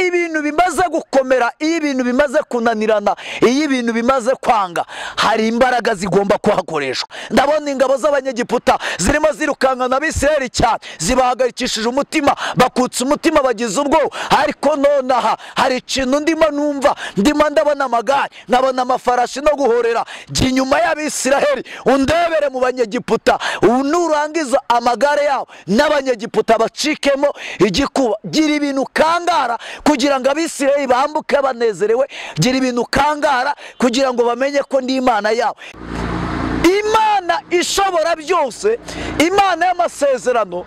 ibintu bimaze gukomera, iyo ibintu bimaze kunanirana, iyo ibintu bimaze kwanga, hari imbaraga zigomba kuhakoreshwa. Ndabona ingabo z'abanyegiputa zirimo zirukankana Abisirayeli cyane, zibahagarikishije umutima, bakutse umutima, bagize ubwoba. Ariko nonaha hari ikintu ndimo numva, ndimo ndabona amagare, nkabona amafarashi no guhorera. Jya inyuma y'Abisirayeli undebere mu banyegiputa, nurangiza amagare yabo n'abanyegiputa bacikemo igikuba. Gira ibintu kangara kugira ngo Abisirayeli bambuke banezerewe. Gira ibintu kangara kugira ngo bamenye ko ndi Imana yabo. Imana ishobora byose, Imana y'amasezerano,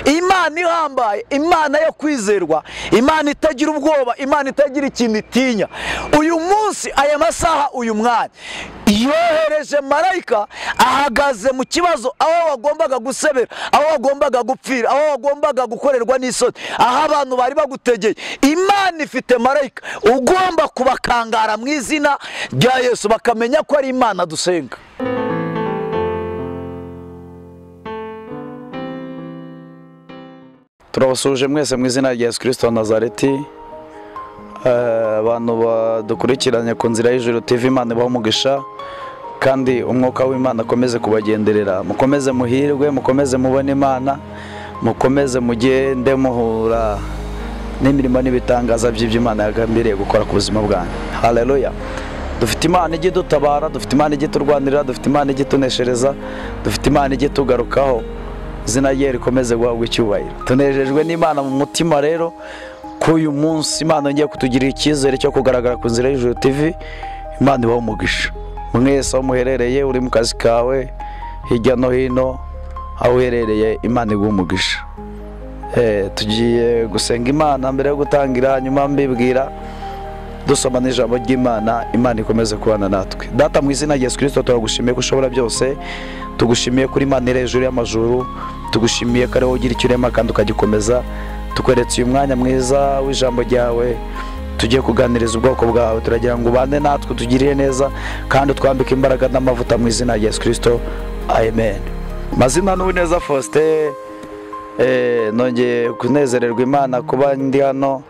Imana ihambaye, Imana yo kwizerwa, Imana itagira ubwoba, Imana itagira ikintu itinya. Uyu munsi, aya masaha, uyu mwanya yohereje marayika, ahagaze mu kibazo aho wagombaga gusebera, aho wagombaga gupfira, aho wagombaga gukorerwa n'isoni, aho abantu bari bagutegeye. Imana ifite marayika ugomba kubakangara mu izina rya Yesu, bakamenya ko ari Imana dusenga. Turabasuje mwese mu izina rya Yesu Kristo wa Nazareti. Abantu badukurikiranye ku Nzira y'Ijuru TV, Imana ibahe umugisha kandi umwuka w'Imana akomeze kubagenderera. Mukomeze muhirwe, mukomeze mubone Imana, mukomeze mugende muhura n'imirimo n'ibitangaza by'Imana yagambiriye gukora ku buzima bwanyu. Haleluya. Dufite Imana ijye dutabara, dufite Imana ijye turwanirira, dufite Imana ijye tuneshereza, dufite Imana ijye tugarukaho. Izina rye rikomeze guhabwa icyubahiro. Tunejejwe n'Imana mu mutima rero ko uyu munsi Imana ngiye kutugirira icyizere cyo kugaragara ku Nzira y'Ijuru TV. Imana ibahe umugisha. Mwese aho muherereye, uri mu kazi kawe, hirya no hino aho uherereye, Imana iguhe umugisha. Tugiye gusenga Imana mbere yo gutangira, hanyuma mbibwira dusoma n'ijambo ry'Imana. Imana ikomeze kubana natwe. Data, mu izina rya Yesu Kristo turagushimiye ko ushobora byose, tugushimiye kuri Imana iri hejuru y'amajuru, tugushimiye ko ariho ugira icyo urema kandi ukagikomeza. Tukweretse uyu mwanya mwiza w'ijambo ryawe, tugiye kuganiriza ubwoko bwawe, turagira ngo ubane natwe, tugirire neza kandi twambike imbaraga n'amavuta mu izina rya Yesu Kristo. Amen. Mazina n'Uwineza Faustin. Nongeye kunezererwa Imana kuba ndi hano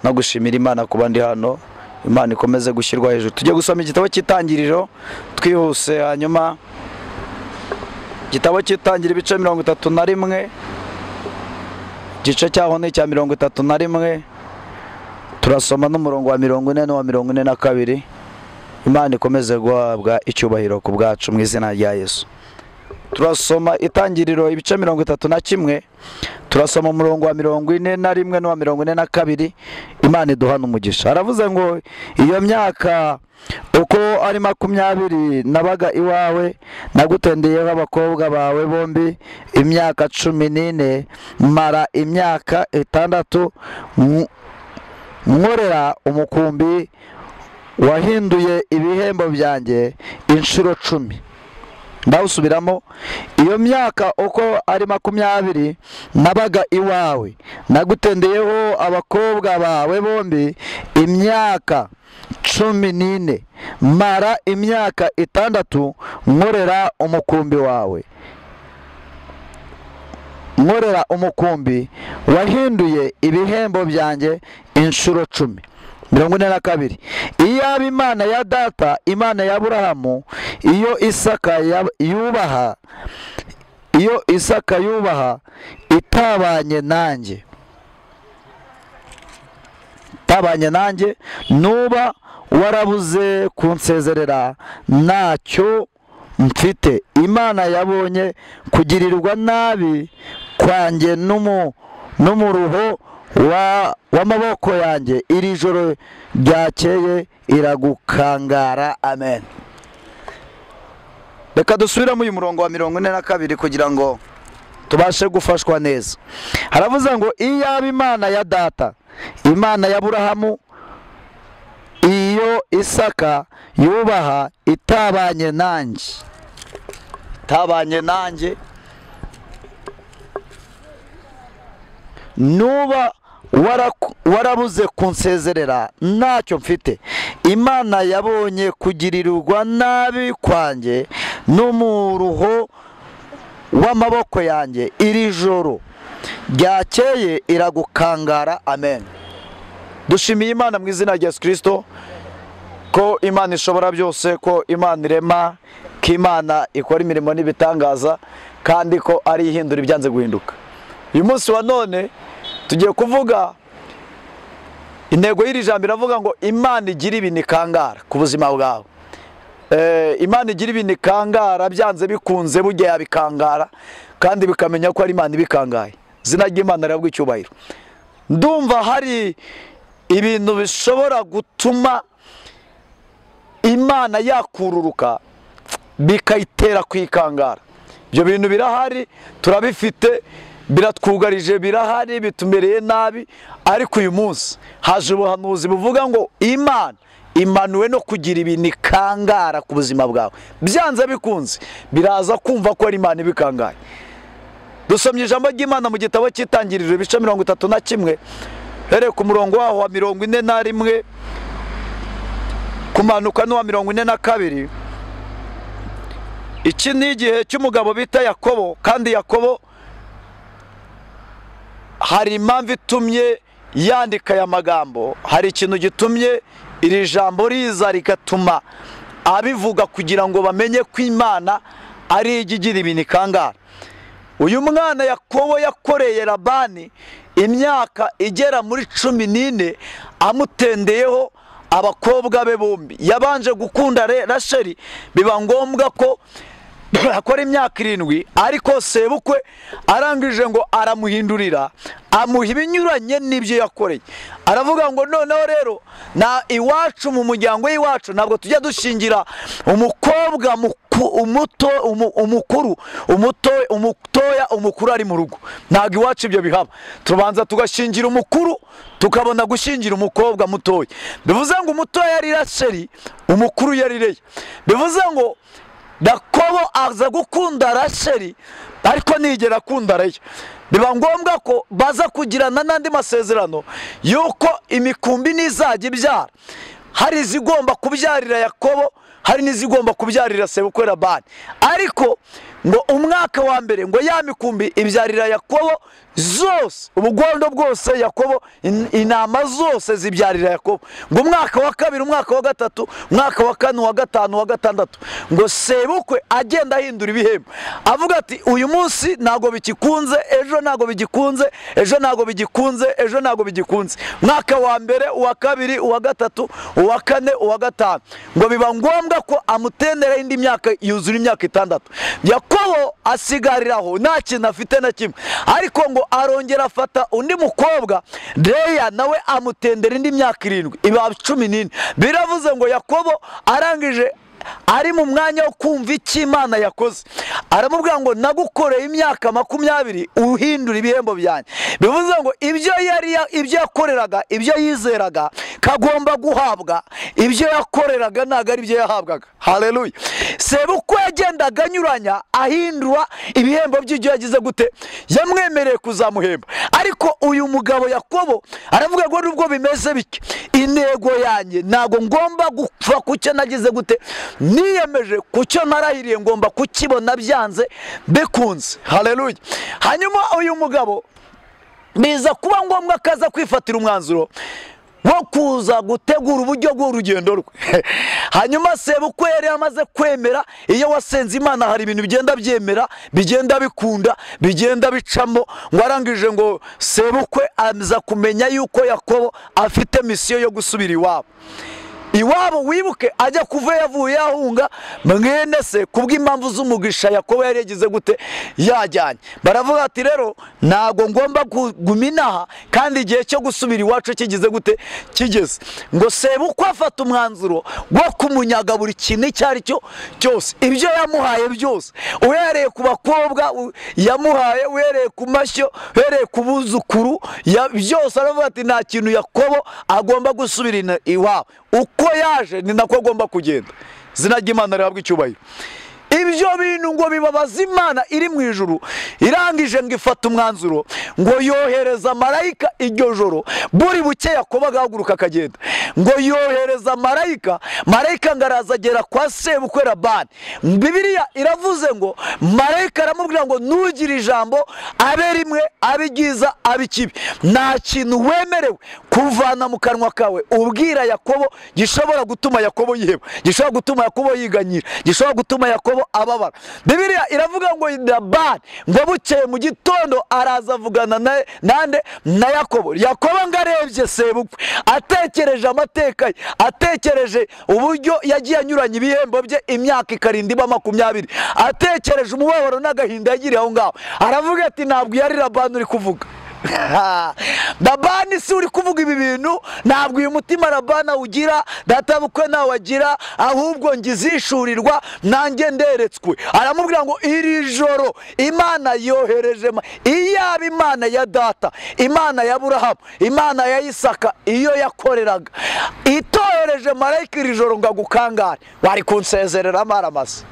no gushimira Imana kuba ndi hano. Imana ikomeze gushyirwa hejuru. Tujye gusoma igitabo cy'Itangiriro twihuse, hanyuma igitabo cy'Itangiriro ibice 31, igice cyaho ni cya 31, turasoma n'umurongo wa 40 n'uwa 42. Imana ikomeze guhabwa icyubahiro ku bwacu mu izina rya Yesu. Turasoma Itangiriro ibice 31, turasoma umurongo wa 41 n'uwa 42. Imana iduhana umugisha. Aravuze ngo iyo myaka uko ari 20 nabaga iwawe, nagutendeyeho abakobwa bawe bombi imyaka 14, mara imyaka 6 nkorera umukumbi wahinduye ibihembo byanjye inshuro 10. Ndawusubiramo. Iyo myaka uko ari 20 nabaga iwawe, nagutendeyeho abakobwa bawe bombi imyaka 14, mara imyaka 6 nkorera umukumbi wawe, nkorera umukumbi wahinduye ibihembo byanjye inshuro 10. 42. Iyaba Imana ya data, Imana ya Aburahamu, iyo Isaka yubaha itabanye nanjye, nuba warabuze kunsezerera ntacyo mfite. Imana yabonye kugirirwa nabi kwanjye n'umuruho w'amaboko yanjye, iri joro ryakeye iragukangara. Amen. Reka dusubiramo uyu murongo wa 42 kugira ngo tubashe gufashwa neza. Haravuze ngo iyaba Imana ya data, Imana ya Aburahamu, iyo Isaka yubaha itabanye nanjye, nuba warabuze kunsezerera ntacyo mfite. Imana yabonye kugirirwa nabi kwanjye n'umuruho w'amaboko yanjye, iri joro ryakeye iragukangara. Amen. dushimiye Imana mu izina rya Yesu Kristo ko Imana ishobora byose, ko Imana irema, ko Imana ikora imirimo n'ibitangaza, kandi ko ari ihindura ibyanze guhinduka. Uyu munsi wa none tugiye kuvuga intego y'iri jambo, iravuga ngo Imana igira ibintu ikangara ku buzima bwawe. Imana igira ibintu ikangara, byanze bikunze burya yabikangara kandi bikamenya ko ari Imana ibikangaye. Izina ry'Imana rirabwa icyubahiro. Ndumva hari ibintu bishobora gutuma Imana yakururuka bikayitera kwikangara. Ibyo bintu birahari, turabifite, biratwugarije, birahari, bitumereye nabi. Ariko uyu munsi haje ubuhanuzi buvuga ngo Imana imanuwe no kugira ibintu ikangara ku buzima bwawe. Byanze bikunze biraza kumva ko ari Imana ibikangaye. Dusomye ijambo ry'Imana mu gitabo cy'Itangiriro ibice 31 hereye ku murongo waho wa 41 kumanuka n'uwa 42. Iki ni igihe cy'umugabo bita Yakobo, kandi Yakobo hari impamvu itumye yandika aya magambo, hari ikintu gitumye iri jambo riza rigatuma abivuga kugira ngo bamenye ko Imana ari igira ibintu ikangara. Uyu mwana Yakobo yakoreye Labani imyaka igera muri 14 amutendeyeho abakobwa be bombi. Yabanje gukunda Rasheli, biba ngombwa ko akora imyaka 7, ariko sebukwe arangije ngo aramuhindurira, amuha ibinyuranye n'ibyo yakoreye. Aravuga ngo noneho rero na iwacu mu muryango w'iwacu ntabwo tujya dushingira umukobwa umutoya umukuru ari mu rugo. Ntabwo iwacu ibyo bihaba. Tubanza tugashingira umukuru, tukabona gushingira umukobwa mutoya. Bivuze ngo umutoya yari Rasheli, umukuru yari Leya. Bivuze ngo Yakobo aza gukunda Rasheli ariko nigera akunda Leya. Biba ngombwa ko baza kugirana n'andi masezerano yuko imikumbi nizajya ibyara. Hari izigomba kubyarira Yakobo, hari n'izigomba kubyarira sebukwe Labani. Ariko ngo umwaka wa mbere ngo ya mikumbi ibyarira Yakobo zose, ubugondo bwose Yakobo, intama zose zibyarira Yakobo. Ngo umwaka wa kabiri, umwaka wa gatatu, umwaka wa kane, wa gatanu, wa gatandatu, ngo sebukwe agenda ahindura ibihembo, avuga ati uyu munsi ntago bigikunze, ejo ntago bigikunze, ejo ntago bigikunze, ejo ntago bigikunze. Mwaka wa mbere, uwa kabiri, uwa gatatu, uwa kane, uwa gatanu. Ngo biba ngombwa ko amutendera indi myaka, yuzura imyaka 6. Yakobo asigariraho nta kintu afite na kimwe. Ariko ngo arongera afata undi mukobwa Leya, nawe amutendera indi myaka 7, iba 14. Biravuze ngo Yakobo arangije ari mu mwanya wo kumva icyo Imana yakoze, aramubwira ngo nagukoreye imyaka 20 uhindura ibihembo byanjye. Bivuze ngo ibyo yakoreraga, ibyo yizeraga kagomba guhabwa, ibyo yakoreraga ntago ari byo yahabwaga. Haleluya. Sebukwe yagendaga anyuranya ahindura ibihembo by'ibyo yagize gute, yamwemereye kuzamuhemba. Ariko uyu mugabo Yakobo aravuga ngo nubwo bimeze bike, intego yanjye ntago ngomba gupfa kucyo nagize gute, niyemeje kucyo narahiriye ngomba kukibona byanze bikunze. Haleluya. Hanyuma uyu mugabo biza kuba ngombwa akaza kwifatira umwanzuro wo kuza gutegura uburyo bw'urugendo rwe. Hanyuma sebukwe yari amaze kwemera, iyo wasenze Imana hari ibintu bigenda byemera, bigenda bikunda, bigenda bicamo. Ngo arangije ngo sebukwe aza kumenya yuko Yakobo afite misiyo yo gusubira iwabo. Wibuke ajya kuva yavuye yahunga mwene se kubw'impamvu z'umugisha Yakobo yari yagize gute, yajyanye. Baravuga ati rero ntago ngomba guminaha, kandi igihe cyo gusubira iwacu kigize gute, kigeze. Ngo sebukwe afata umwanzuro wo kumunyaga buri kintu icyo ari cyo cyose, ibyo yamuhaye byose, uhereye ku bakobwa yamuhaye, uhereye ku mashyo, uhereye ku buzukuru, byose. Aravuga ati nta kintu Yakobo agomba gusubira iwabo. Uko yaje ni nako agomba kugenda. Izina ry'Imana rihabwa icyubahiro. Ibyo bintu ngo bibabaza Imana iri mu ijuru. Irangije ngo ifata umwanzuro ngo yohereza marayika iryo joro, buri buke Yakobo agahaguruka akagenda. Ngo yohereza marayika ngo arazagera kwa sebukwe Labani. Bibiliya iravuze ngo marayika aramubwira ngo ntugire ijambo abe rimwe, abigiza abikibi, nta kintu wemerewe kuvana mu kanwa kawe ubwira Yakobo gishobora gutuma Yakobo yiheba, gishobora gutuma Yakobo yiganyira, gishobora gutuma Yakobo ababara. Bibiliya iravuga ngo Labani ngo bukeye mu gitondo araza avugana nande na Yakobo. Yakobo ngarebye sebukwe, atekereje amateka ye, atekereje uburyo yagiye anyuranye ibihembo bye imyaka ikarinda iba 20, atekereje umubabaro n'agahinda yagiriye aho ngaho, aravuga ati ntabwo yari Labani uri kuvuga. Labani si uri kuvuga ibi bintu, ntabwo uyu mutima Labani ugira, databukwe nawe agira, ahubwo ngizishurirwa nanjye nderetswe. Aramubwira ngo iri joro Imana yohereje, iyaba Imana ya data, Imana ya Aburahamu, Imana ya Isaka iyo yakoreraga itohereje marayika iri joro ngo agukangare, wari kunsezerera amaramasa.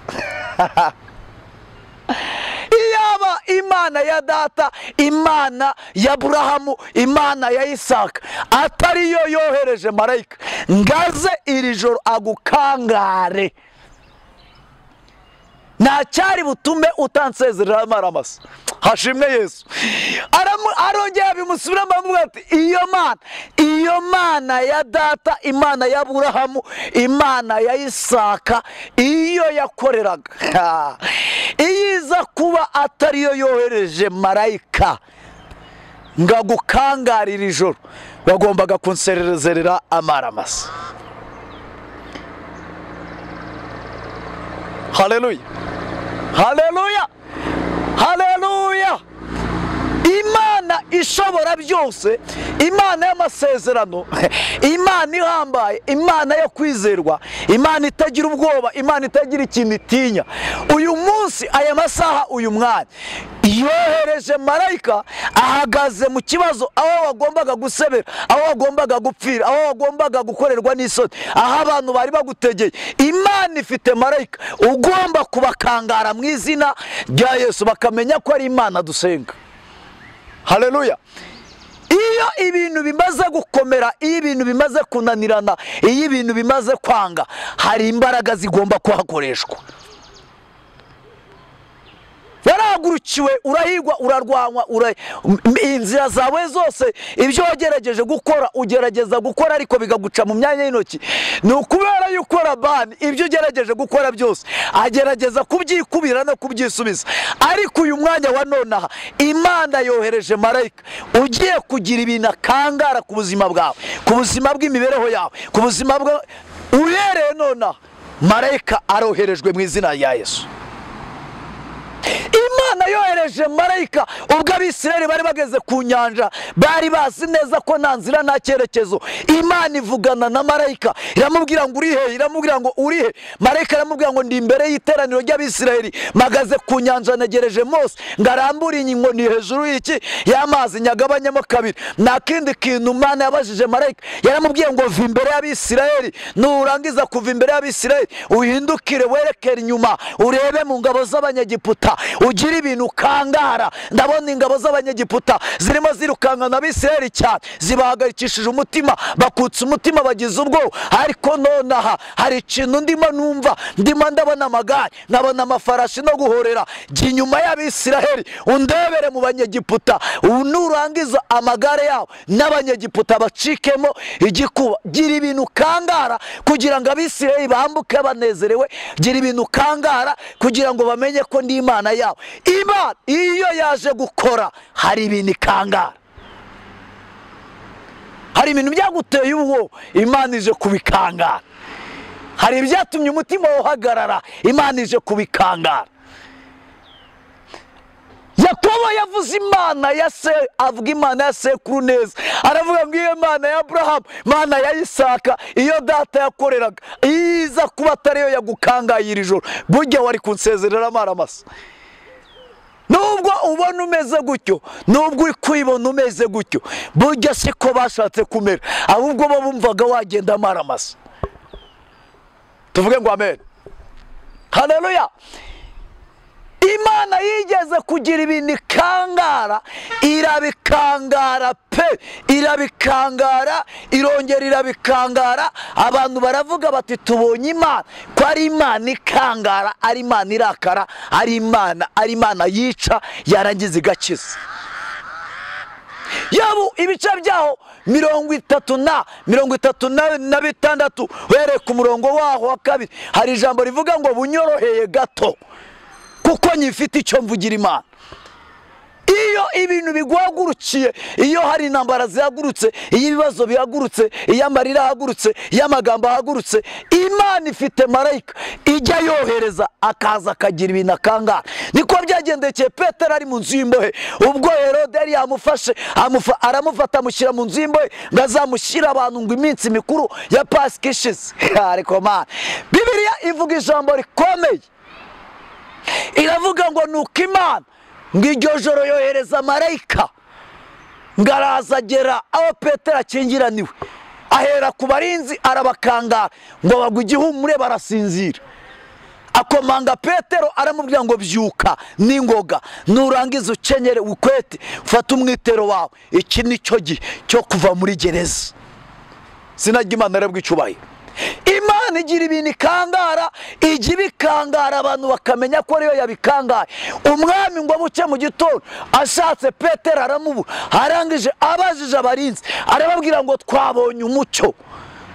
Iyaba Imana ya data, Imana ya Aburahamu, Imana ya Isaka atariyo yohereje marayika ngaze iri joro agukangare, nta cyari butume utansezerera amaramasa. Hashimwe Yesu. Arongera bimusubiramo avuga ati iyo Mana ya data, Imana ya Aburahamu, Imana ya Isaka iyo yakoreraga, iyiza kuba atariyo yohereje marayika ngagukangarira ijoro, wagombaga kunsezerera amaramasa. Haleluya, haleluya, haleluya. Imana ishobora byose, Imana y'amasezerano, Imana ihambaye, Imana yo kwizerwa, Imana itagira ubwoba, Imana itagira ikintu itinya. Uyu munsi, aya masaha, uyu mwanya yohereje marayika ahagaze mu kibazo aho wagombaga gusebera, aho wagombaga gupfira, aho wagombaga gukorerwa n'isoni, aho abantu bari bagutegeye. Imana ifite marayika ugomba kubakangara mu izina rya Yesu, bakamenya ko ari Imana dusenga. Haleluya. Iyo ibintu bimaze gukomera, iyo ibintu bimaze kunanirana, iyo ibintu bimaze kwanga, hari imbaraga zigomba kuhakoreshwa. Warahagurukiwe, urahigwa, urarwanwa, inzira zawe zose, ibyo wagerageje gukora ugerageza gukora ariko bigaguca mu myanya y'intoki. Ni ukubera yuko Labani ibyo ugerageje gukora byose agerageza kubyikubira no kubyisubiza. Ariko uyu mwanya wa nonaha Imana yohereje marayika ugiye kugira ibintu akangara ku buzima bwawe, ku buzima bw'imibereho yawe, ku buzima bwawe. Uhereye nonaha marayika aroherejwe mu izina rya Yesu. Imana yohereje marayika ubwo Abisirayeli bari bageze ku nyanja, bari bazi neza ko nta nzira nta cyerekezo. Imana ivugana na marayika iramubwira ngo urihe, iramubwira ngo urihe. Marayika aramubwira ngo ndi imbere y'iteraniro ry'Abisirayeli, magaze ku nyanja negereje Mose ngo arambure inkoni hejuru y'iki y'amazi nyagabanyemo kabiri. Nta kindi kintu Imana yabajije marayika, yaramubwiye ngo va imbere y'Abisirayeli, nurangiza kuva imbere y'Abisirayeli uhindukire werekere inyuma urebe mu ngabo z'Abanyegiputa, ugira ibintu kangara. Ndabona ingabo z'Abanyegiputa zirimo zirukankana Abisirayeli cyane, zibahagarikishije umutima, bakutse umutima, bagize ubwoba. Ariko nonaha hari ikintu ndimo numva, ndimo ndabona amagare, nkabona amafarashi no guhorera. Jya inyuma y'Abisirayeli undebere mu Banyegiputa, nurangiza amagare yabo n'Abanyegiputa bacikemo igikuba. Gira ibintu kangara kugira ngo Abisirayeli bambuke banezerewe, gira ibintu kangara kugira ngo bamenye ko ndi Imana yabo. Imana iyo yaje gukora hari ibintu ikangara, hari ibintu byaguteye ubwo Imana ije kubikangara, hari ibyatumye umutima uhagarara Imana ije kubikangara. Yakobo yavuze Imana ya se, avuga Imana ya sekuru neza, aravuga ngo iyo Imana ya Aburahamu, Imana ya Isaka iyo data yakoreraga, iza kuba atariyo yagukangaye iri joro, burya wari kunsezerera amaramasa. Nubwo ubona umeze gutyo, nubwo uri kwibona umeze gutyo, burya siko bashatse kumera, ahubwo bo bumvaga wagenda amaramasa. Tuvuge ngo amen. Haleluya. Imana yigeze kugira ibintu ikangara, irabikangara pe, irabikangara, irongera irabikangara. Abantu baravuga bati tubonye Imana ko ari Imana ikangara, ari Imana irakara, ari Imana yica yarangiza igakiza. Yabu ibice byaho 36 were ku murongo waho wa kabiri hari ijambo rivuga ngo bunyoroheye gato kuko nyifite icyo mvugira Imana. Iyo ibintu biguhagurukiye, iyo hari intambara zihagurutse, iyo ibibazo bihagurutse, iyo amarira ahagurutse, iyo amagambo ahagurutse, Imana ifite marayika ijya yohereza akaza akagira ibintu akangara. Niko byagendekeye Petero ari mu nzu y'imbohe, ubwo Herode yari yamufashe aramufata amushyira mu nzu y'imbohe ngo azamushyire abantu ngo iminsi mikuru ya Pasika ishize. Ariko Mana, Bibiliya ivuga ijambo rikomeye, iravuga ngo nuko Imana ngo iryo joro yohereza marayika ngo araza agera aho Petero akingiraniwe, ahera ku barinzi arabakangara ngo bagwe igihumure barasinzira. Akomanga Petero aramubwira ngo byuka n'ingoga, nurangiza ukenyere ukwete, ufata umwitero wawe, iki nicyo gihe cyo kuva muri gereza. Sinajya Imana arabwa icubahiro. Imana igira ibintu ikangara, ijya ibikangara abantu bakamenya ko ariyo yabikangaye. Umwami ngo buke mu gitondo ashatse Petero aramubura, arangije abajije abarinzi arababwira ngo twabonye umucyo,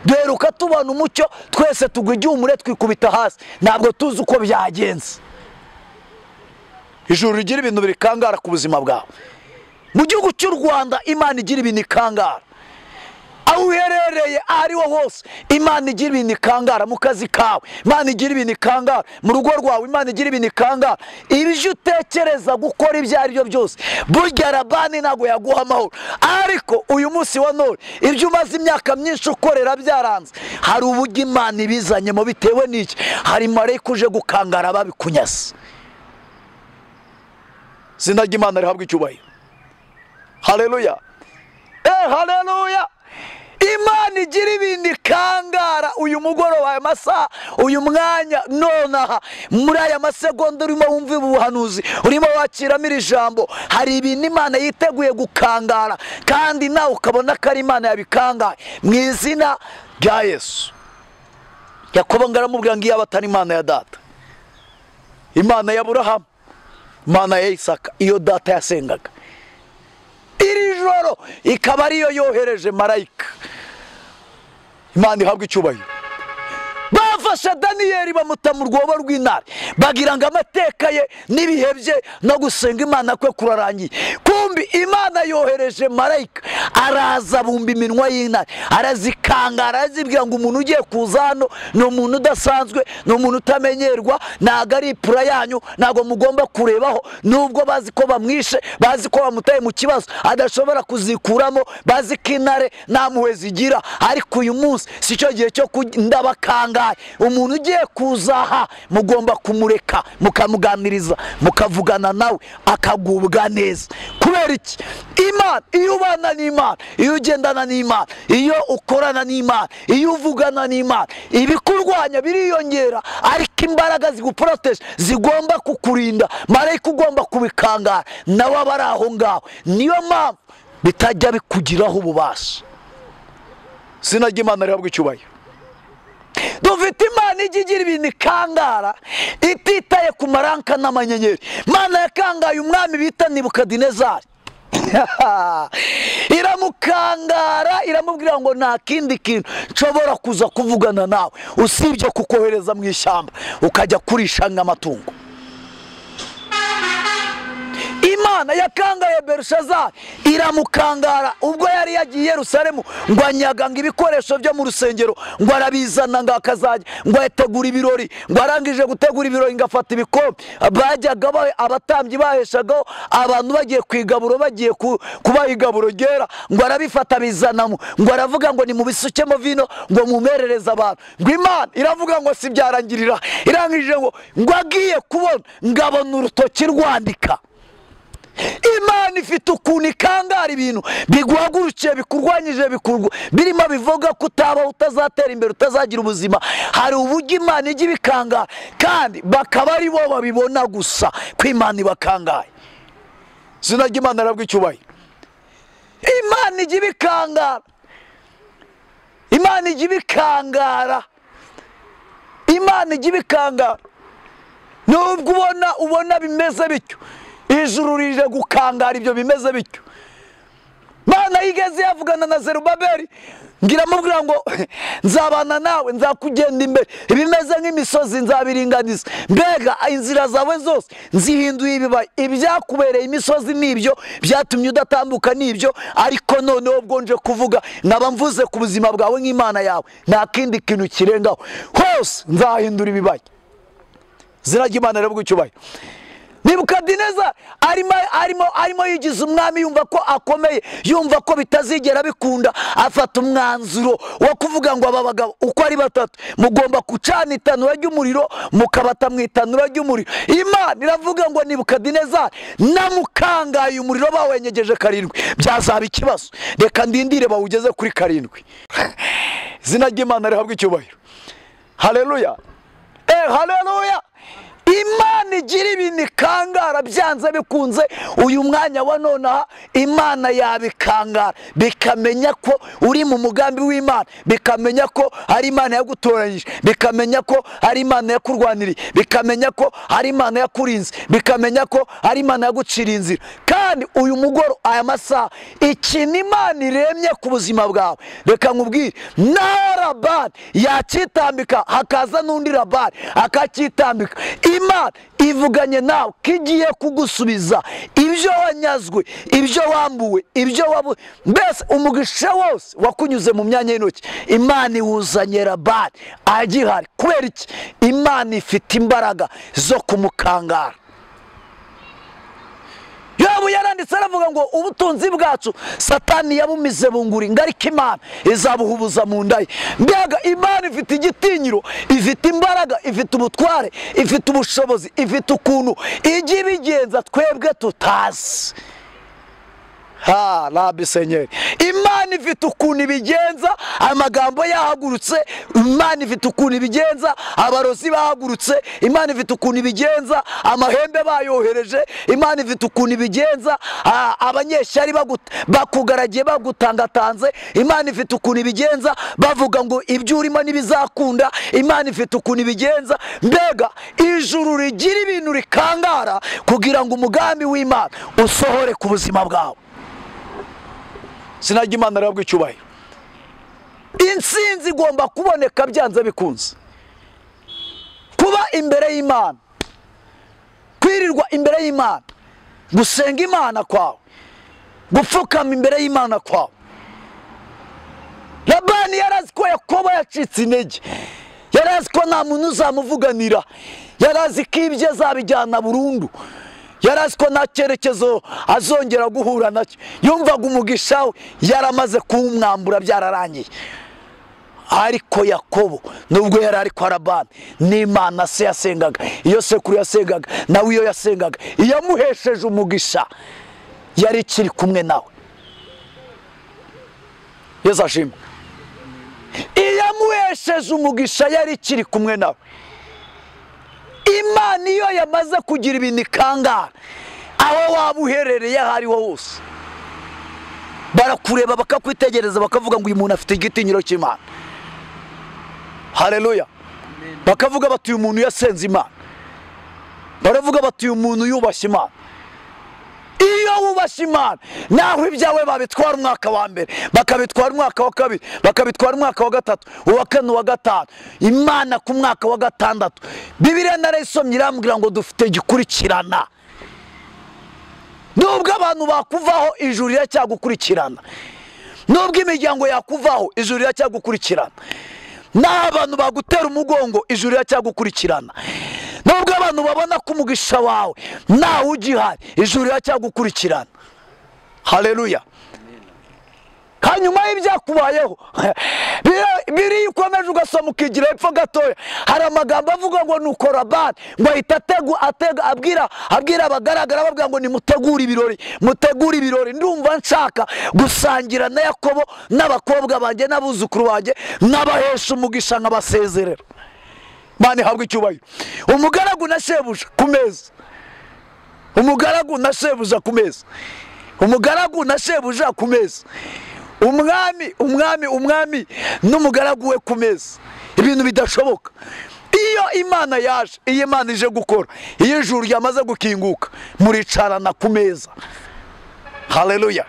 duheruka tubona umucyo, twese tugwa igihumure twikubita hasi, ntabwo tuzi uko byagenze. Ijuru rigira ibintu birikangara ku buzima bwawe. Mu gihugu cy'u Rwanda Imana igira ibintu ikangara, aho uherereye ariho hose Imana igira ibintu ikangara. Mu kazi kawe Imana igira ibintu ikangara, mu rugo rwawe Imana igira ibintu ikangara. Ibyo utekereza gukora ibyo ari byo byose, burya Labani ntabwo yaguha amahoro, ariko uyu munsi wa none ibyo umaze imyaka myinshi ukorera byaranze, hari uburyo Imana ibizanyemo bitewe n'iki, hari marayika uje gukangara ababikunyasa. Sinajya Imana rihabwa icyubahiro. Haleluya, haleluya. Imana igira ibintu ikangara. Uyu mugoroba, aya masaha, uyu mwanya, nonaha muri aya masegonda urimo wumva ubuhanuzi, urimo wakiramo iri jambo, hari ibintu Imana yiteguye gukangara, kandi nawe ukabona ko ari Imana yabikangaye mu izina rya Yesu. Yakobo ngaramubwira ngo iyaba atari Imana ya data, Imana ya Aburahamu, Imana ya Isaka, iyo data yasengaga, iri joro ikaba ariyo yohereje marayika. Imana ihabwa icyubahiro. Bafashe Daniyeli bamuta mu rwobo rw'intare, bagira ngo amateka ye n'ibihe bye no gusenga Imana kwe kurarangiye. Kumbi Imana yohereje marayika, araza bumba iminwa y'intare, arazikangara, arazibwira ngo umuntu ugiye kuza hano ni umuntu udasanzwe, ni umuntu utamenyerwa, ntago ari ipura yanyu, ntago mugomba kurebaho, nubwo bazi ko bamwishe, bazi ko bamutaye mu kibazo adashobora kuzikuramo, bazi ko intare nta mpuhwe zigira. Ariko uyu munsi si cyo gihe cyo ndabakanga. Umuntu ugiye kuzaha mugomba kumureka, mukamuganiriza, mukavugana nawe akagubwa neza. Kubera iki? Imana, iyo ubana n'Imana, iyo ugendana n'Imana, iyo ukorana n'Imana, iyo uvugana n'Imana, ibikurwanya biriyongera, ariko imbaraga ziguproteje zigomba kukurinda, marayika ugomba kubikangara nawe abari aho ngaho. Niyo mpamvu bitajya bikugiraho ububasha. Sinajya Imana rihabwa icyubahiro. Dufite Imana ijya igira ibintu ikangara, ititaye ku maranka n'amanyenyeri. Imana yakangaye umwami bita Nebukadinezari. Iramukangara, iramubwira ngo nta kindi kintu nshobora kuza kuvugana nawe usibye kukohereza mu ishyamba ukajya kurisha nk'amatungo. Imana yakangaye Belushazari, iramukangara ubwo yari yagiye Yerusalemu ngo anyaganga ibikoresho byo mu rusengero, ngo arabizana ngo akazajya ngo ategura ibirori, ngo arangije gutegura ibirori ngo afata ibikombe bajyaga abatambyi baheshagaho abantu bagiye kwigaburo, bagiye kubaha igaburo ryera, ngo arabifata bizanamo, ngo aravuga ngo ni mu bisukemo vino ngo mumerereze abantu. Ngo Imana iravuga ngo si byarangirira, irangije ngo agiye kubona ngabona urutoki rwandika. Imana ifite ukuntu ikangara ibintu biguhagurukiye, bikurwanyije, birimo bivuga ko utabaho, utazatera imbere, utazagira ubuzima. Hari uburyo Imana ijya ibikangara, kandi bakaba ari bo babibona gusa ko Imana ibakangaye. Sinajya Imana arabwa icyubahiro. Imana ijya ibikangara, Imana ijya ibikangara, Imana ijya ibikangara. Nubwo ubona bimeze bityo, ijuru rije gukangara ibyo bimeze bityo. Mana yigeze yavugana na Zerubabeli ngira mubwira ngo nzabana nawe, nzakugenda imbere, ibimeze nk'imisozi nzabiringaniza, mbega inzira zawe zose nzihinduye ibibaya. Ibyakubereye imisozi nibyo byatumye udatambuka nibyo, ariko noneho ubwo nje kuvuga nkaba mvuze ku buzima bwawe nk'Imana yawe, nta kindi kintu kirengaho, hose nzahindura ibibaya. Izina ry'Imana rero bw'icyubahiro. Nebukadineza arimo yigize umwami, yumva ko akomeye, yumva ko bitazigera bikunda, afata umwanzuro wo kuvuga ngo aba bagabo uko ari batatu mugomba gucana itanura ry'umuriro, mukabata mu itanura ry'umuriro. Imana iravuga ngo Nebukadineza namukangaye umuriro bawenyegeje 7 byazaba ikibazo, reka ndindire bawugeze kuri 7. Izina ry'Imana rihabwa icyubahiro. Haleluya, haleluya. Imana igira ibintu ikangara byanze bikunze. Uyu mwanya wa nonaha Imana yabikangara, bikamenya ko uri mu mugambi w'Imana, bikamenya ko ari Imana yagutoranyije, bikamenya ko ari Imana yakurwaniriye, bikamenya ko ari Imana yakurinze, bikamenya ko ari Imana yagucira inzira. Kandi uyu mugoro aya masaha ikintu Imana iremye ku buzima bwawe, reka nkubwire, na Labani yakitambika hakaza n'undi Labani akakitambika, Imana ivuganye nawe kigiye kugusubiza ibyo wanyazwe, ibyo wambuwe, ibyo mbese umugisha wose wakunyuze mu myanya y'intoki. Imana iwuzanye Labani agihari. Kubera iki? Imana ifite imbaraga zo kumukangara. Yobu yaranditse aravuga ngo ubutunzi bwacu Satani yabumize bunguri, ngarika Imana izabuhubuza mu ndaye. Mbega Imana ifite igitinyiro, ifite imbaraga, ifite ubutware, ifite ubushobozi, ifite ukuntu ijya ibigenza twebwe tutazi. Rabi Senyeri, Imana ifite ukuntu ibigenza, amagambo yahagurutse, Imana ifite ukuntu ibigenza, abarozi bahagurutse, Imana ifite ukuntu ibigenza, amahembe bayohereje, Imana ifite ukuntu ibigenza, abanyeshyari bakugaragiye bagutangatanze, Imana ifite ukuntu ibigenza, bavuga ngo ibyo urimo ntibizakunda, Imana ifite ukuntu ibigenza. Mbega ijuru rigira ibintu rikangara kugira ngo umugambi w'Imana usohore ku buzima bwawe. Izina ry'Imana rihabwa icyubahiro. Intsinzi igomba kuboneka byanze bikunze. Kuba imbere y'Imana, kwirirwa imbere y'Imana, gusenga Imana kwawe, gupfukama imbere y'Imana kwawe. Labani yarazi ko Yakobo yacitse intege, yarazi ko nta muntu uzamuvuganira, yarazi ko ibye azabijyana burundu, yarazi ko nta cyerekezo azongera guhura nacyo. Yumvaga umugisha we yaramaze kuwumwambura, byararangiye. Ariko Yakobo nubwo yari ari kwa Labani, n'Imana se yasengaga, iyo sekuru yasengaga, nawe iyo yasengaga, iyamuhesheje umugisha yari ikiri kumwe nawe. Yesu ashimwe. Iyamuhesheje umugisha yari ikiri kumwe nawe. Imana iyo yamaze kugira ibintu ikangara, aho waba uherereye aho ariho hose, barakureba bakakwitegereza bakavuga ngo uyu muntu afite igitinyiro cy'Imana. Haleluya. Bakavuga bati uyu muntu yasenze Imana, baravuga bati uyu muntu yubashye Imana. Iyo wubashye Imana, naho ibyawe babitwara umwaka wa mbere, bakabitwara umwaka wa kabiri, bakabitwara umwaka wa gatatu, uwa kane, uwa gatanu, Imana ku mwaka wa gatandatu, Bibiliya narayisomye irambwira ngo dufite gikurikirana. Nubwo abantu bakuvaho, ijuru riracyagukurikirana. Nubwo imiryango yakuvaho, ijuru riracyagukurikirana. N'abantu bagutera umugongo, ijuru riracyagukurikirana. Nubwo abantu babona ko umugisha wawe nawe ugihari, ijuru riracyagukurikirana. Haleluya. Hanyuma y'ibyakubayeho, biri ukomeje ugasoma ukigira hepfo gatoya, hari amagambo avuga ngo nuko Labani ngo ahita abwira abagaragara babwira ngo nimutegure ibirori, mutegure ibirori. Ndumva nshaka gusangira na Yakobo n'abakobwa banjye n'abuzukuru banjye, n'abahesha umugisha nk'abasezerera. Imana ihabwa icyubahiro. Umugaragu na shebuja ku meza, umugaragu na shebuja ku meza, umugaragu na shebuja ku meza, umwami n'umugaragu we ku meza. Ibintu bidashoboka. Iyo Imana yaje, iyo Imana ije gukora, iyo ijuru ryamaze gukinguka, muricarana ku meza. Haleluya.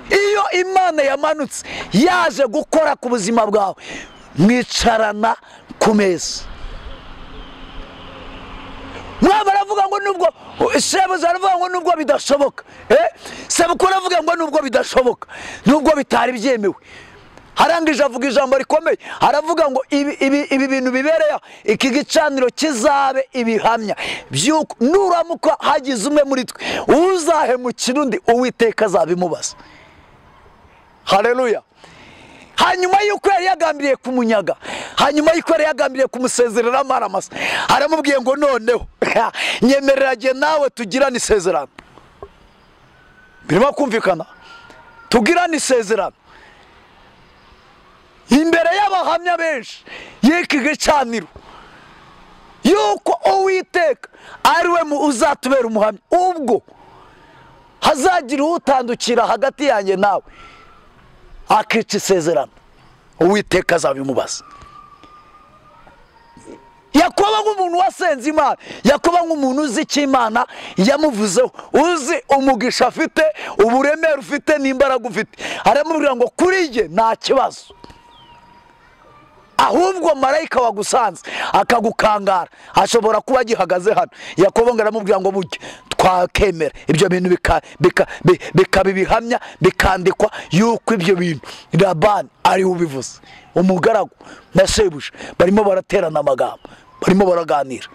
iyo Imana yamanutse yaje gukora ku buzima bwawe, mwicarana ku meza. Mwaba aravuga ngo nubwo shebuja aravuga ngo nubwo bidashoboka, sebukuru aravuga ngo nubwo bidashoboka, nubwo bitari byemewe. Harangije avuga ijambo rikomeye, aravuga ngo ibi bintu bibereye iki gicaniro kizabe ibihamya byuko nuramuka hagize umwe muri twe uzahemukira undi, Uwiteka azabimubaza. Haleluya. Hanyuma yuko yari yagambiriye kumunyaga, hanyuma yuko yari yagambiriye kumusezerera amaramasa, aramubwiye ngo noneho nyemerera jye nawe tugirane isezerano. Birimo kumvikana, tugirane isezerano imbere y'abahamya benshi y'iki gicaniro yuko Uwiteka ari we uzatubera umuhamya, ubwo hazagira utandukira hagati yanjye nawe akica isezerano, Uwiteka azabimubaza. Yakobo nk'umuntu wasenze Imana, Yakobo nk'umuntu uzi icyo Imana yamuvuzeho, uzi umugisha afite, uburemere ufite n'imbaraga ufite, aramubwira ngo kuri jye nta kibazo, ahubwo marayika wagusanze akagukangara ashobora kuba gihagaze hano. Yakobo ngo aramubwira ngo burya twakemera ibyo bintu bikaba ibihamya, bikandikwa yuko ibyo bintu Labani ari ubivuze. Umugaragu na shebuja barimo baraterana amagambo, barimo baraganira.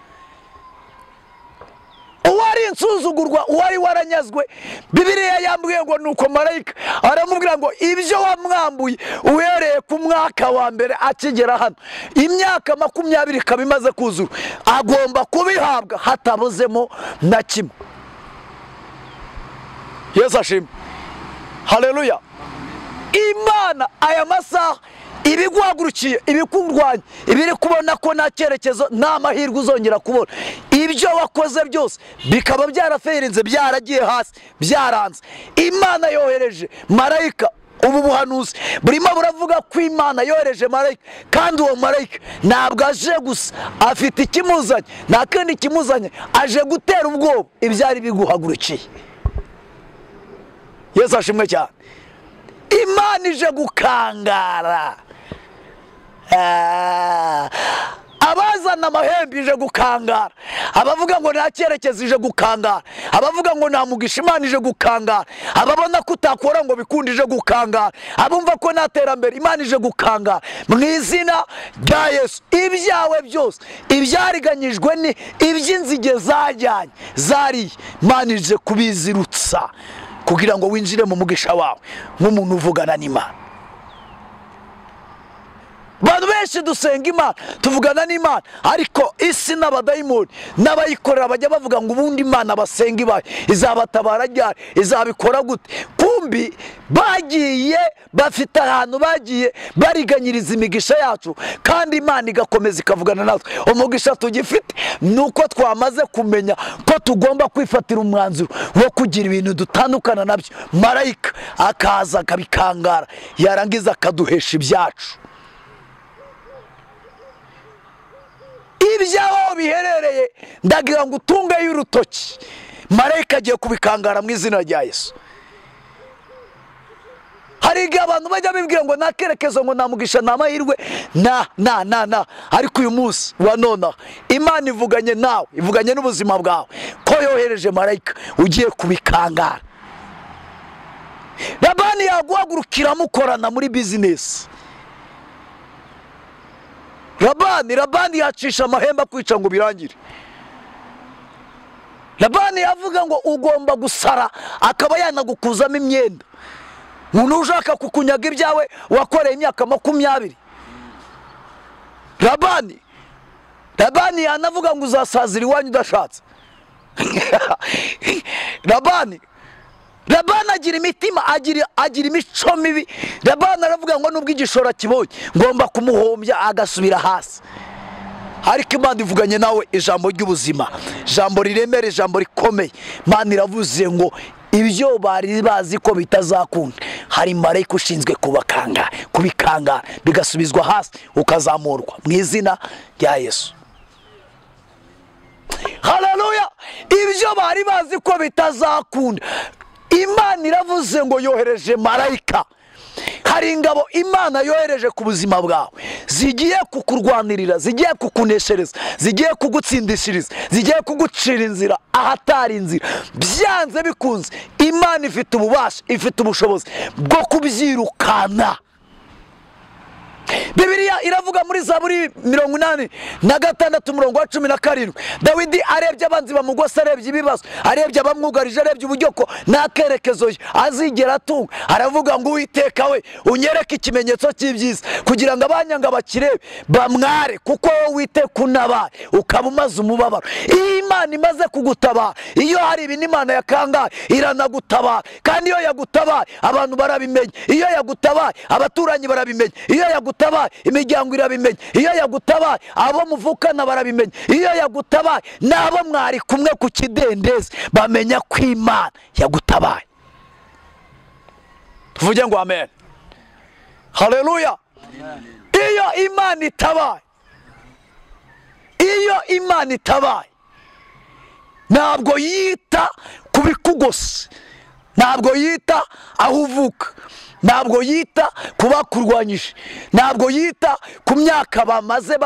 Uwari insuzugurwa, uwari waranyazwe, Bibiliya yambwiye ngo nuko marayika aramubwira ngo ibyo wamwambuye uhereye ku mwaka wa mbere akigera hano, imyaka 20 ikaba imaze kuzura, agomba kubihabwa hatabuzemo na kimwe. Yesu ashimwe. Haleluya. Imana aya masaha ibiguhagurukiye, ibikurwanya, ibiri kubona ko nta cyerekezo, nta mahirwe uzongera kubona, ibyo wakoze byose bikaba byaraferinze, byaragiye hasi, byaranze, Imana yohereje marayika. Ubu buhanuzi burimo buravuga ko Imana yohereje marayika, kandi uwo marayika ntabwo aje gusa afite ikimuzanye, nta kandi kimuzanye, aje gutera ubwoba ibyari biguhagurukiye. Yesu ashimwe cyane. Imana ije gukangara, abazana amahembe ije gukangara, abavuga ngo nta cyerekezo ije gukangara, abavuga ngo nta mugisha Imana ije gukangara, ababona ko utakora ngo bikunde ije gukangara, abumva ko nta terambere Imana ije gukangara. Mu izina rya Yesu, ibyawe byose ibyariganyijwe ni iby'inzige zajyanye zariye, Imana ije kubizirutsa kugira ngo winjire mu mugisha wawe nk'umuntu uvugana n'Imana. Bantu benshi dusenga Imana, tuvugana n'Imana, ariko isi n'abadayimoni n'abayikorera bajya bavuga ngo ubundi Imana basenga ibaye izabatabara ryari, izabikora gute? Kumbi bagiye bafite ahantu bagiye bariganyiriza imigisha yacu, kandi Imana igakomeza ikavugana natwe. Umugisha tugifite nuko twamaze kumenya ko tugomba kwifatira umwanzuro wo kugira ibintu dutandukana nabyo. Marayika akaza akabikangara, yarangiza akaduhesha ibyacu. Ibyaho biherereye ndagira ngo utunge y'urutoki, marayika agiye kubikangara mu izina rya Yesu. Hari igihe abantu bajya bibwira ngo nakerekezo, ngo namugisha n'amahirwe, ariko uyu munsi wa none Imana ivuganye nawe, ivuganye n'ubuzima bwawe ko yohereje marayika ugiye kubikangara. Labani yaguhagurukira mukorana muri business. Labani yacisha amahembe kwica ngo birangire. Labani yavuga ngo ugomba gusara, akaba yanagukuzamo imyenda. Umuntu ushaka kukunyaga ibyawe wakoreye imyaka 20. Labani yanavuga ngo uzasazira iwanyu udashatse. Labani agira imitima, agira imico mibi. Labani aravuga ngo nubwo igishora kibonye ngomba kumuhombya agasubira hasi. Ariko Imana ivuganye nawe ijambo ry'ubuzima, ijambo riremere, ijambo rikomeye. Imana iravuze ngo ibyo bari bazi ko bitazakunda, hari marayika ushinzwe kubikangara bigasubizwa hasi, ukazamurwa mu izina rya Yesu. Haleluya. Ibyo bari bazi ko bitazakunda, Imana iravuze ngo yohereje marayika. Hari ingabo Imana yohereje ku buzima bwawe zigiye kukurwanirira, zigiye kukuneshereza, zigiye kugutsindishiriza, zigiye kugucira inzira ahatari inzira. Byanze bikunze Imana ifite ububasha, ifite ubushobozi bwo kubyirukana. Bibiliya iravuga muri Zaburi 86:17, Dawidi arebye abanzi bamugose, arebye ibibazo, arebye abamwugarije, arebye uburyoko n'akerekezo azigera atunga, aravuga ngo Uwiteka we unyereke ikimenyetso cy'ibyiza kugira ngo abanyanga bakirebe bamware, kuko wowe Uwiteka unabaye ukaba umaze umubabaro. Iyo Imana imaze kugutabara, iyo hari ibintu Imana yakangaye iranagutabara, kandi iyo yagutabaye abantu barabimenya, iyo yagutabaye abaturanyi barabimenya, iyo yagutabaye imiryango irabimenya, iyo yagutabaye abo muvukana barabimenya, iyo yagutabaye n'abo mwari kumwe ku kidendezi bamenya ko Imana yagutabaye. Tuvuge ngo amen, haleluya. Iyo Imana itabaye, iyo Imana itabaye ntabwo yita ku bikugose, ntabwo yita aho uvuka, ntabwo yita ku bakurwanyije, ntabwo yita ku myaka bamaze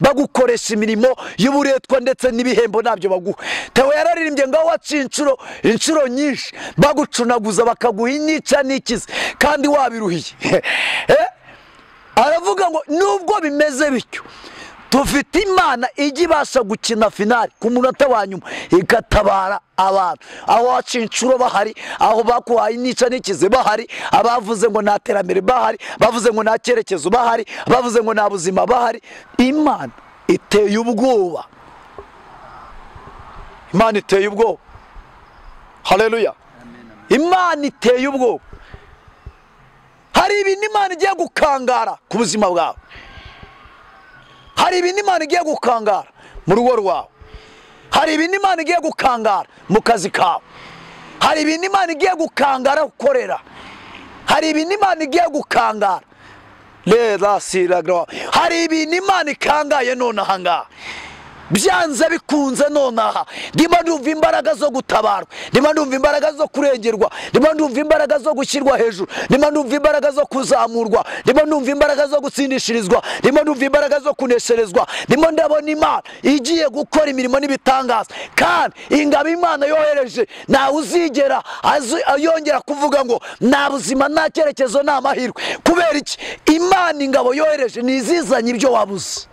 bagukoresha imirimo y'uburetwa ndetse n'ibihembo nabyo baguha. Tewe yararirimbye ngo waciye inshuro nyinshi bagucunaguza bakaguha inica n'ikize kandi wabiruhiye. Aravuga ngo nubwo bimeze bityo dufite Imana ijya ibasha gukina finali ku munota wa nyuma igatabara abantu. Aho waciye inshuro bahari, aho bakuhaye inica n'ikize bahari, abavuze ngo nta terambere bahari, bavuze ngo nta cyerekezo bahari, bavuze ngo nta buzima bahari. Imana iteye ubwoba, Imana iteye ubwoba, haleluya. Imana iteye ubwoba. Hari ibintu Imana igiye gukangara ku buzima bwawe, hari ibintu Imana igiye gukangara mu rugo rwawe, hari ibintu Imana igiye gukangara mu kazi kawe, hari ibintu Imana igiye gukangara ukorera, hari ibintu Imana igiye gukangara rera siragra, hari ibintu Imana ikangaye none aha ngaha. Byanze bikunze nonaha ndimo ndumva imbaraga zo gutabarwa, ndimo ndumva imbaraga zo kurengerwa, ndimo ndumva imbaraga zo gushyirwa hejuru, ndimo ndumva imbaraga zo kuzamurwa, ndimo ndumva imbaraga zo gutsindishirizwa, ndimo ndumva imbaraga zo kunesherezwa. Ndimo ndabona Imana igiye gukora imirimo n'ibitangaza, kandi ingabo Imana yohereje ntawe uzigera yongera kuvuga ngo nta buzima, nta cyerekezo, nta mahirwe. Kubera iki? Imana ingabo yohereje nizizanye ibyo wabuze.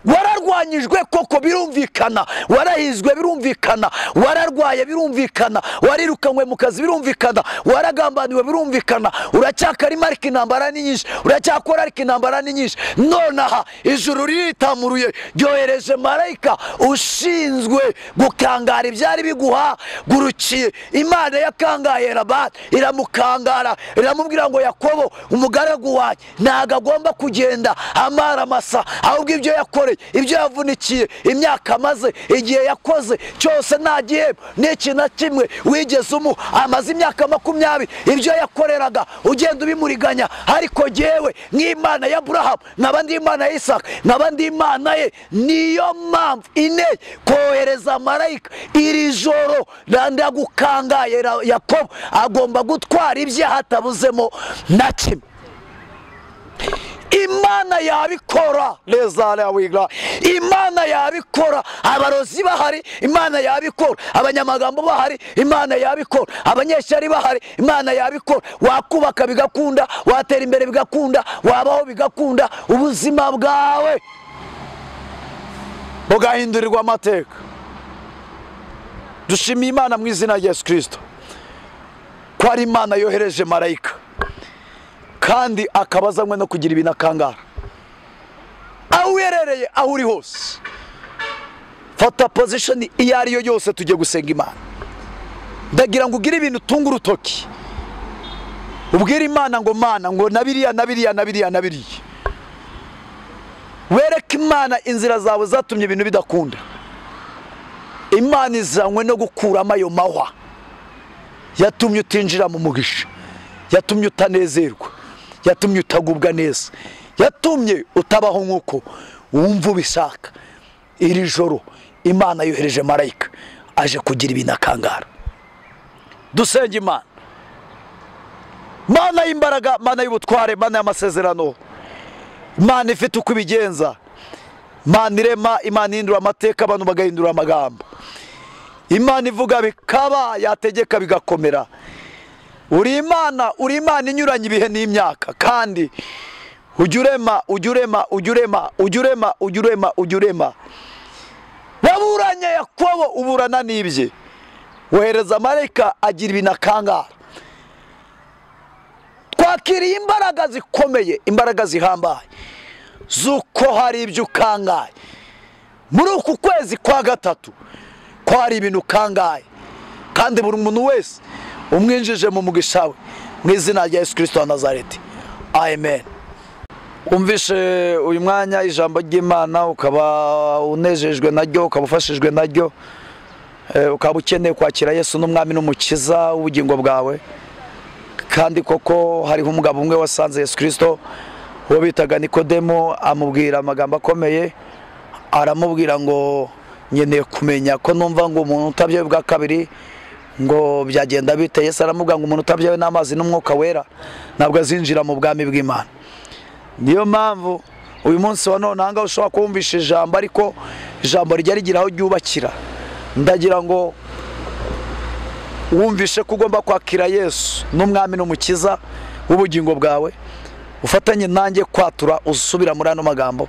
Wararwanyijwe koko birumvikana, warahizwe birumvikana, wararwaye birumvikana, warirukanywe mu kazi birumvikana, waragambaniwe birumvikana, uracyakarimo ariko intambara ni nyinshi, uracyakora ariko intambara ni nyinshi. Nonaha ijuru riritamuruye ryohereje marayika ushinzwe gukangara ibyari biguhagurukiye. Imana yakangaye Labani iramukangara, iramubwira ngo Yakobo umugaragu wanjye ntago agomba kugenda amara amasa, ahubwo ibyo yakoreye, ibyo yavunikiye, imyaka amaze, igihe yakoze cyose nta gihembo n'iki na kimwe wigeze umuha. Amaze imyaka 20 ibyo yakoreraga ugenda ubimuriganya, ariko jyewe nk'Imana ya Aburahamu, nkaba ndi Imana ya Isaka, nkaba ndi Imana ye. Niyo mpamvu inteye kohereza marayika iri joro ndagukangaye. Yakobo agomba gutwara ibyaha atabuzemo na kimwe. Imana yabikora, lezala wigra. Imana yabikora, abarozi bahari, Imana yabikora, abanyamagambo bahari, Imana yabikora, abanyeshyari bahari, Imana yabikora. Wakubaka bigakunda, watera imbere bigakunda, wabaho bigakunda, ubuzima bwawe bugahindurirwa amateka. Dushimiye Imana mu izina rya Yesu Kristo ko ari Imana yohereje marayika, kandi akabazanywe no kugira ibintu akangara. Aho uherereye, aho uri hose, fata position iyo ari yo yose, tujye gusenga Imana. Ndagira ngo ugire ibintu utunga urutoki, ubwire Imana ngo Mana, ngo nabiriya nabiriya nabiriya nabiriya. Wereke Imana inzira zawe zatumye ibintu bidakunda. Imana izanywe no gukuramo ayo mahwa yatumye utinjira mu mugisha, yatumye utanezerwa, yatumye utagubwa neza, yatumye utabaho nk'uko wumva ubishaka. Iri joro Imana yohereje marayika aje kugira ibintu akangara. Dusenge Imana, Mana y'imbaraga, Mana y'ubutware, Mana y'amasezerano, Imana ifite uko ibigenza, Imana irema, Imana ihindura amateka abantu bagahindura amagambo, Imana ivuga bikaba, yategeka bigakomera. Uri Imana inyuranye ibihe n'imyaka, kandi ujya urema. Waburanye Yakobo uburana n'ibye, wohereza marayika agira ibintu akangara. Twakiriye imbaraga zikomeye, imbaraga zihambaye zuko hari ibyo ukangaye muri uku kwezi kwa gatatu, ko hari ibintu ukangaye, kandi buri muntu wese umwinjije mu mugisha we mu izina rya Yesu Kristo wa Nazareti, amen. Umvishe uyu mwanya ijambo ry'Imana, ukaba unejejwe naryo, ukaba ufashijwe naryo, ukaba ukeneye kwakira Yesu n'umwami n'umukiza w'ubugingo bwawe. Kandi koko hariho umugabo umwe wasanze Yesu Kristo, uwo bitaga Nikodemo, amubwira amagambo akomeye, aramubwira ngo nkeneye kumenya ko numva ngo umuntu utabyawe bwa kabiri ngo byagenda bite. Yesu aramubwira ngo umuntu utabyawe n'amazi n'umwuka wera ntabwo azinjira mu bwami bw'Imana. Niyo mpamvu uyu munsi wa none ahangaha ushobora kumvisha ijambo, ariko ijambo rijya rigira aho ryubakira. Ndagira ngo wumvishe ko ugomba kwakira Yesu n'umwami n'umukiza w'ubugingo bwawe, ufatanye nanjye kwatura, usubira muri ano magambo,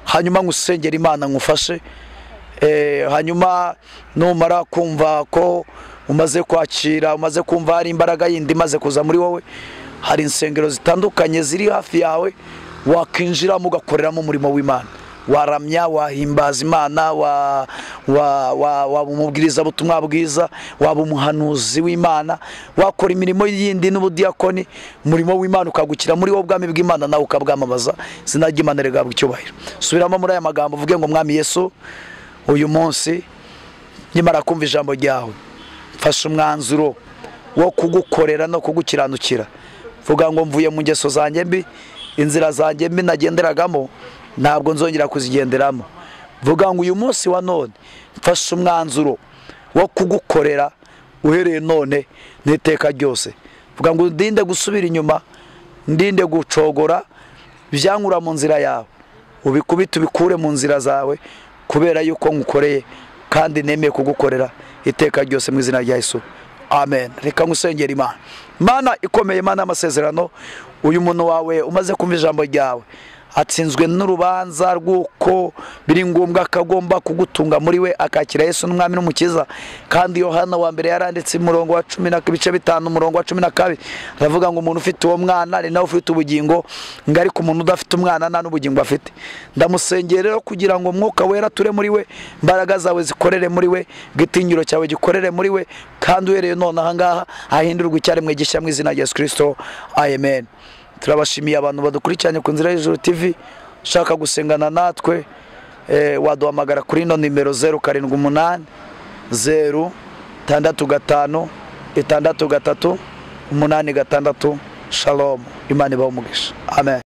hanyuma ngusengera Imana ngufashe. Hanyuma numara kumva ko umaze kwakira, umaze kumva hari imbaraga yindi imaze kuza muri wowe, hari insengero zitandukanye ziri hafi yawe wakinjiramo ugakoreramo umurimo w'Imana. Waramya, wahimbaza Imana, waba umubwiriza butumwa bwiza, waba umuhanuzi w'Imana, wakora imirimo yindi n'ubudiyakoni, umurimo w'Imana ukagukira muri wowe, ubwami bw'Imana nawe ukabwamamaza, izina ry'Imana rigahabwa icyubahiro. Subiramo muri aya magambo uvuge ngo Mwami Yesu, uyu munsi nyimara kumva ijambo ryawe, mfashe umwanzuro wo kugukorera no kugukiranukira. Vuga ngo mvuye mu ngeso zanjye mbi, inzira zanjye mbi nagenderagamo ntabwo nzongera kuzigenderamo. Vuga ngo uyu munsi wa none mfashe umwanzuro wo kugukorera uhereye none n'iteka ryose. Vuga ngo ndinde gusubira inyuma, ndinde gucogora byankura mu nzira yawe, ubikubite ubikure mu nzira zawe, kubera yuko ngukoreye kandi nemeye kugukorera iteka ryose mu izina rya Yesu, amen. Reka ngusengera Imana. Mana ikomeye, Imana y'amasezerano, uyu muntu wawe umaze kumva ijambo ryawe atsinzwe n'urubanza rw'uko biri ngombwa akagomba kugutunga muri we, akakira Yesu n'umwami n'umukiza. Kandi Yohana wa mbere yaranditse umurongo wa 10 ibice 5 umurongo wa 12 aravuga ngo umuntu ufite uwo mwana ari nawe ufite ubugingo, ngo ariko umuntu udafite umwana nta n'ubugingo afite. Ndamusengera rero kugira ngo Mwuka Wera ture muri we, imbaraga zawe zikorere muri we, igitinyiro cyawe gikorere muri we, kandi uhereye none ahangaha ahindurwa icyaremwe gishya mu izina rya Yesu Kristo, amen. Turabashimiye abantu badukurikiranye ku Nzira y'Ijuru TV. Ushaka gusengana natwe waduhamagara kuri ino nimero 078 065 6 3 8 6. Shalom, Imana ibahe umugisha, amen.